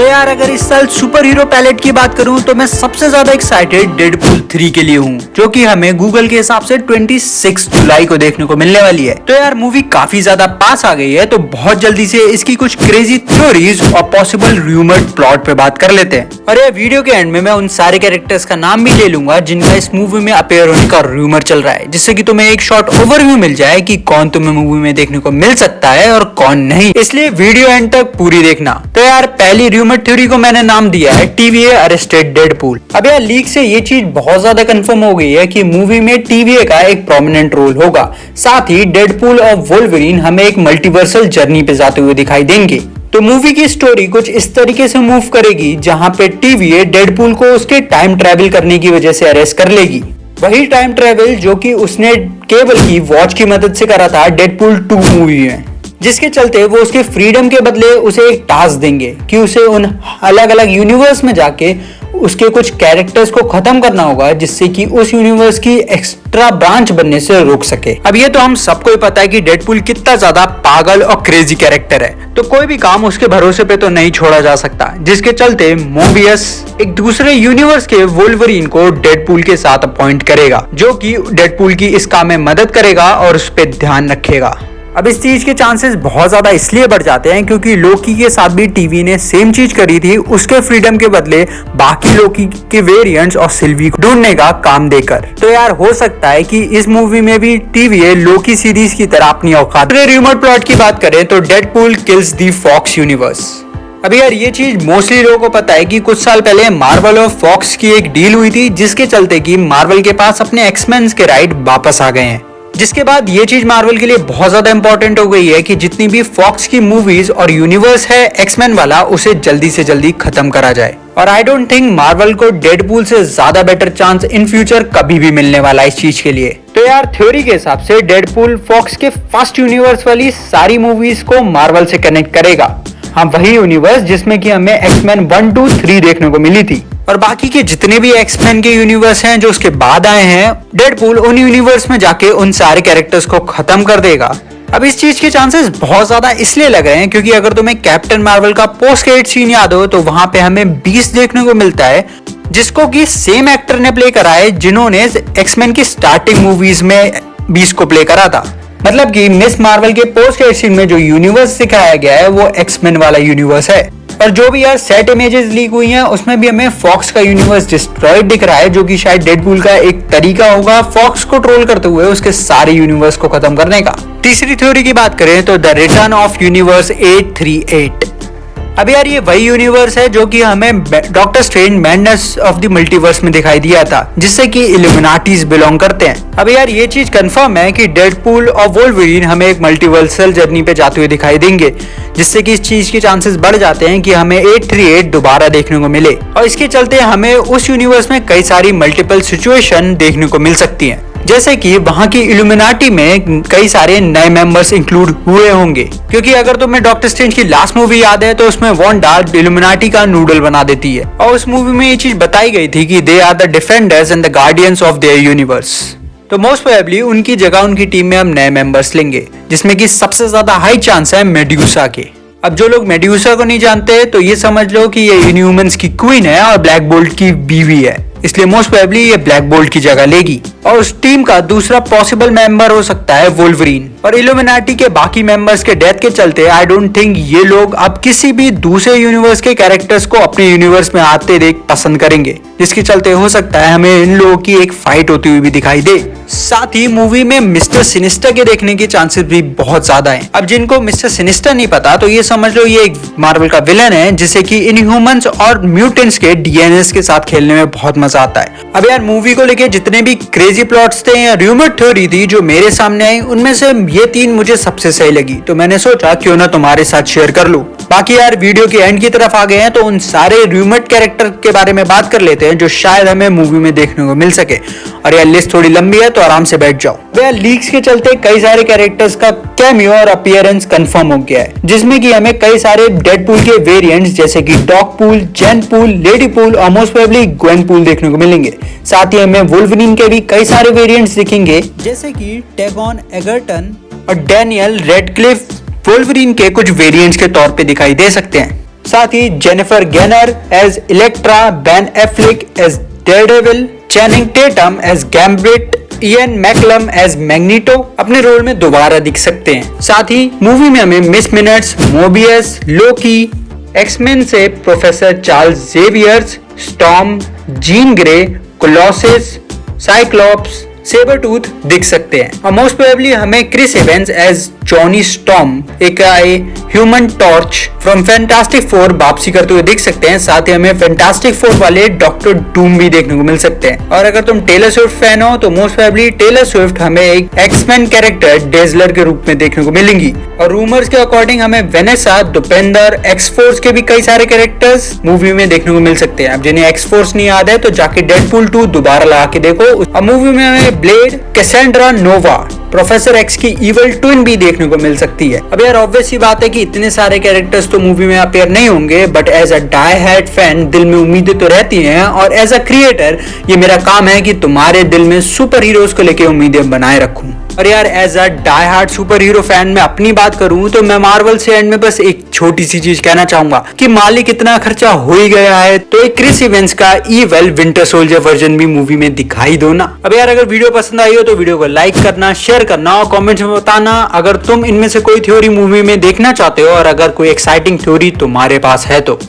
तो यार अगर इस साल सुपर हीरो पैलेट की बात करूं तो मैं सबसे ज्यादा एक्साइटेड डेडपूल 3 के लिए हूं, जो कि हमें गूगल के हिसाब से 26 जुलाई को देखने को मिलने वाली है। तो यार मूवी काफी ज्यादा पास आ गई है, तो बहुत जल्दी से इसकी कुछ क्रेजी थ्योरीज और पॉसिबल रूमर्ड प्लॉट पे बात कर लेते हैं। और ये वीडियो के एंड में मैं उन सारे कैरेक्टर्स का नाम भी ले लूंगा जिनका इस मूवी में अपीयर होने का रूमर चल रहा है, जिससे कि तुम्हें एक शॉर्ट ओवरव्यू मिल जाए कि कौन तुम्हें मूवी में देखने को मिल सकता है और कौन नहीं। इसलिए वीडियो एंड तक पूरी देखना। तो यार पहली रूमर थ्योरी को मैंने नाम दिया है TVA अरेस्टेड डेडपूल। अब यार लीक से ये चीज बहुत ज्यादा कंफर्म हो गई है कि मूवी में TVA का एक प्रोमिनेंट रोल होगा। साथ ही डेडपूल और वोल्वरीन हमें एक मल्टीवर्सल जर्नी पे जाते हुए दिखाई देंगे। तो मूवी की स्टोरी कुछ इस तरीके से मूव करेगी जहां पे TVA डेडपूल को उसके टाइम ट्रेवल करने की वजह से अरेस्ट कर लेगी। वही टाइम ट्रेवल जो कि उसने केबल की वॉच की मदद से करा था डेडपूल 2 मूवी में, जिसके चलते वो उसके फ्रीडम के बदले उसे एक टास्क देंगे कि उसे उन अलग अलग यूनिवर्स में जाके उसके कुछ कैरेक्टर्स को खत्म करना होगा, जिससे कि उस यूनिवर्स की एक्स्ट्रा ब्रांच बनने से रोक सके। अब ये तो हम सबको ही पता है कि डेडपूल कितना ज्यादा पागल और क्रेजी कैरेक्टर है, तो कोई भी काम उसके भरोसे पे तो नहीं छोड़ा जा सकता, जिसके चलते मोबियस एक दूसरे यूनिवर्स के वोल्वरीन को डेडपूल के साथ अपॉइंट करेगा, जो कि डेडपूल की इस काम में मदद करेगा और उस पर ध्यान रखेगा। अब इस चीज के चांसेस बहुत ज्यादा इसलिए बढ़ जाते हैं क्योंकि लोकी के साथ भी टीवी ने सेम चीज करी थी, उसके फ्रीडम के बदले बाकी लोकी के वेरिएंट्स और सिल्वी को ढूंढने का काम देकर। तो यार हो सकता है कि इस मूवी में भी टीवी लोकी सीरीज की तरह अपनी औकात। रूमर प्लॉट की बात करें तो Deadpool kills the Fox universe. अभी यार ये चीज मोस्टली लोगों को पता है कि कुछ साल पहले मार्वल और फॉक्स की एक डील हुई थी, जिसके चलते कि मार्वल के पास अपने एक्समैन के राइट वापस आ गए हैं। जिसके बाद ये चीज मार्वल के लिए बहुत ज्यादा इंपॉर्टेंट हो गई है कि जितनी भी फॉक्स की मूवीज और यूनिवर्स है एक्समैन वाला, उसे जल्दी से जल्दी खत्म करा जाए। और आई डोंट थिंक मार्वल को डेडपूल से ज्यादा बेटर चांस इन फ्यूचर कभी भी मिलने वाला है इस चीज के लिए। तो यार थ्योरी के हिसाब से डेडपूल फॉक्स के फर्स्ट यूनिवर्स वाली सारी मूवीज को मार्वल से कनेक्ट करेगा। हाँ, वही यूनिवर्स जिसमें कि हमें एक्समैन 1, 2, 3 देखने को मिली थी। और बाकी के जितने भी एक्समैन के यूनिवर्स हैं जो उसके बाद आए हैं, डेडपूल उन यूनिवर्स में जाके उन सारे कैरेक्टर्स को खत्म कर देगा। अब इस चीज के चांसेस बहुत ज्यादा इसलिए लग रहे हैं क्योंकि अगर तुम्हें कैप्टन मार्वल का पोस्ट क्रेडिट सीन याद हो तो वहां पे हमें 20 देखने को मिलता है, जिसको कि सेम एक्टर ने प्ले करा है जिन्होंने एक्समैन की स्टार्टिंग मूवीज में 20 को प्ले करा था। मतलब कि मिस मार्वल के पोस्ट क्रेडिट सीन में जो यूनिवर्स दिखाया गया है वो एक्समैन वाला यूनिवर्स है। और जो भी यार सेट इमेजेस लीक हुई हैं उसमें भी हमें फॉक्स का यूनिवर्स डिस्ट्रॉयड दिख रहा है, जो कि शायद डेडपूल का एक तरीका होगा फॉक्स को ट्रोल करते हुए उसके सारे यूनिवर्स को खत्म करने का। तीसरी थ्योरी की बात करें तो द रिटर्न ऑफ यूनिवर्स 838। अब यार ये वही यूनिवर्स है जो कि हमें doctor strange madness of the multiverse में दिखाई दिया था, जिससे कि इल्यूमिनाटीज बिलोंग करते हैं। अब यार ये चीज कंफर्म है कि डेडपूल और वोल्वरीन हमें एक मल्टीवर्सल जर्नी पे जाते हुए दिखाई देंगे, जिससे कि इस चीज के चांसेस बढ़ जाते हैं कि हमें 838 दोबारा देखने को मिले। और इसके चलते हमें उस यूनिवर्स में कई सारी मल्टीपल सिचुएशन देखने को मिल सकती हैं, जैसे कि वहां की इल्यूमिनाटी में कई सारे नए मेंबर्स इंक्लूड हुए होंगे। क्योंकि अगर तुम्हें डॉक्टर स्ट्रेंज की लास्ट मूवी याद है तो उसमें वांडा इल्यूमिनाटी का नूडल बना देती है, और उस मूवी में ये चीज बताई गई थी कि they are the defenders and the guardians of their universe. तो मोस्ट प्रोबेबली उनकी जगह उनकी टीम में हम नए मेंबर्स लेंगे, जिसमें कि सबसे ज्यादा हाई चांस है मेड्यूसा के। अब जो लोग मेड्यूसा को नहीं जानते तो ये समझ लो कि ये इनह्यूमंस की क्वीन है और ब्लैक बोल्ट की बीवी है, इसलिए मोस्ट प्रोबेबली ये ब्लैक बोल्ट की जगह लेगी। और उस टीम का दूसरा पॉसिबल मेंबर हो सकता है वोल्वरीन। और इल्यूमिनाटी के बाकी मेंबर्स के डेथ के चलते आई डोंट थिंक ये लोग अब किसी भी दूसरे यूनिवर्स के कैरेक्टर्स को अपने यूनिवर्स में आते देख पसंद करेंगे, जिसके चलते हो सकता है हमें इन लोगों की एक फाइट होती हुई भी दिखाई दे। साथ ही मूवी में मिस्टर सिनिस्टर के देखने के चांसेस भी बहुत ज्यादा हैं। अब जिनको मिस्टर सिनिस्टर नहीं पता तो ये समझ लो ये एक मार्वल का विलन है, जिसे कि इनह्यूमंस और म्यूटेंट्स के डीएनएस के साथ खेलने में बहुत मजा आता है। अब यार मूवी को लेके जितने भी क्रेजी प्लॉट्स थे या रूमर थ्योरी थी जो मेरे सामने आई, उनमें से ये 3 मुझे सबसे सही लगी, तो मैंने सोचा क्यों ना तुम्हारे साथ शेयर कर लूं। बाकी यार वीडियो के एंड की तरफ आ गए हैं तो उन सारे रूमर्ड कैरेक्टर के बारे में बात कर लेते हैं जो शायद हमें मूवी में देखने को मिल सके। और यार लिस्ट थोड़ी लंबी है तो आराम से बैठ जाओ। यार लीक्स के चलते कई सारे कैरेक्टर्स का कैमियो और अपीयरेंस कंफर्म हो गया है, जिसमें कि हमें कई सारे डेडपूल के वेरिएंट्स जैसे कि डॉगपूल, जेनपूल, लेडीपूल और मोस्ट प्रोबेबली ग्वेनपूल देखने को मिलेंगे। साथ ही हमें वुल्वरीन के भी कई सारे वेरिएंट्स दिखेंगे, जैसे कि टैगॉन एगर्टन और डैनियल रेडक्लिफ वुल्वरीन के कुछ वेरिएंट्स के तौर पे दिखाई दे सकते हैं। साथ ही Jennifer Garner as Elektra, Ben Affleck as Daredevil, Channing Tatum as Gambit, Ian McKellen as Magneto अपने रोल में दोबारा दिख सकते हैं। साथ ही मूवी में हमें Miss Minutes, Mobius, Loki, X Men से Professor Charles Xaviers, Storm, Jean Grey, Colossus, Cyclops, Sabretooth दिख सकते हैं। और मोस्ट प्रोबेबली हमें Chris Evans as Johnny Storm aka human torch from Fantastic Four वापसी करते हुए दिख सकते हैं। साथ ही हमें फैंटास्टिक फोर वाले डॉक्टर डूम भी देखने को मिल सकते हैं। और अगर तुम टेलर स्विफ्ट फैन हो तो मोस्ट प्रोबेबली टेलर स्विफ्ट हमें एक एक्समैन कैरेक्टर डेजलर के रूप में देखने को मिलेंगी। और रूमर्स के अकॉर्डिंग हमें वेनेसा, दुपेंदर, एक्स-फोर्स के भी कई सारे कैरेक्टर्स मूवी में देखने को मिल सकते हैं। अब जिन्हें एक्स-फोर्स नहीं याद है तो जाके डेडपूल 2 दोबारा लगा के देखो। और मूवी में हमें ब्लेड, कैसेंड्रा नोवा, प्रोफेसर एक्स की इवल ट्विन भी देखने को मिल सकती है। अब यार ऑब्वियस सी बात है कि इतने सारे कैरेक्टर्स तो मूवी में अपीयर नहीं होंगे, but as a die hard fan दिल में उम्मीदें तो रहती हैं। और एज अ क्रिएटर ये मेरा काम है कि तुम्हारे दिल में सुपर हीरोज को लेके उम्मीदें बनाए रखूं। और यार as a die hard super hero fan में अपनी बात करूं तो मैं मार्वल से एंड में बस एक छोटी सी चीज कहना चाहूंगा कि मालिक इतना खर्चा हो ही गया है तो एक क्रिस इवेंस का इवल विंटर सोल्जर वर्जन भी मूवी में दिखाई दो ना। अब यार अगर वीडियो पसंद आई हो तो वीडियो को लाइक करना, शेयर करना और कमेंट्स में बताना अगर तुम इनमें से कोई थ्योरी मूवी में देखना चाहते हो और अगर कोई एक्साइटिंग थ्योरी तुम्हारे पास है तो।